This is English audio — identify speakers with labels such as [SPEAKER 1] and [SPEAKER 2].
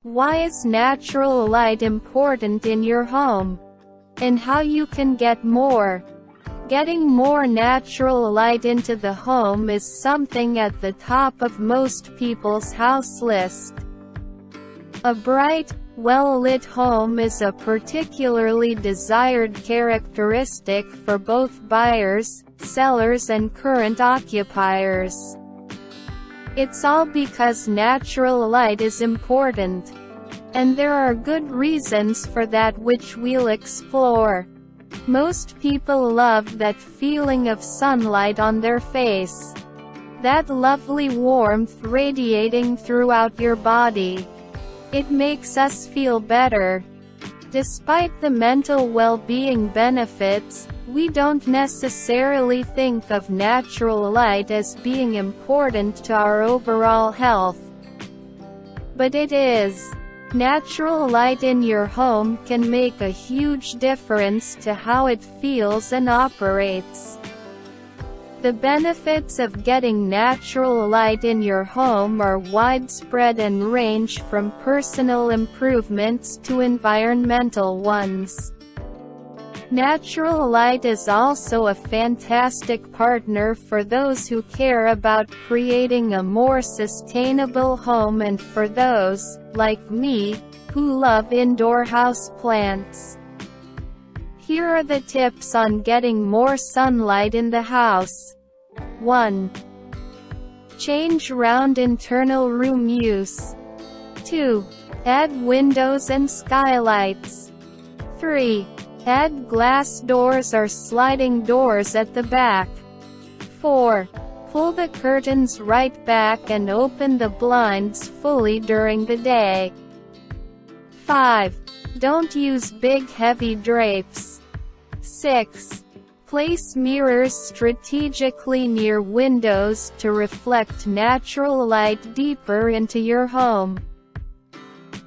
[SPEAKER 1] Why is natural light important in your home? And how you can get more. Getting more natural light into the home is something at the top of most people's house list. A bright, well-lit home is a particularly desired characteristic for both buyers, sellers and current occupiers. It's all because natural light is important. And there are good reasons for that, which we'll explore. Most people love that feeling of sunlight on their face. That lovely warmth radiating throughout your body. It makes us feel better. Despite the mental well-being benefits, we don't necessarily think of natural light as being important to our overall health. But it is. Natural light in your home can make a huge difference to how it feels and operates. The benefits of getting natural light in your home are widespread and range from personal improvements to environmental ones. Natural light is also a fantastic partner for those who care about creating a more sustainable home and for those, like me, who love indoor houseplants. Here are the tips on getting more sunlight in the house. 1. Change round internal room use. 2. Add windows and skylights. 3. Add glass doors or sliding doors at the back. 4. Pull the curtains right back and open the blinds fully during the day. 5. Don't use big heavy drapes. 6. Place mirrors strategically near windows to reflect natural light deeper into your home.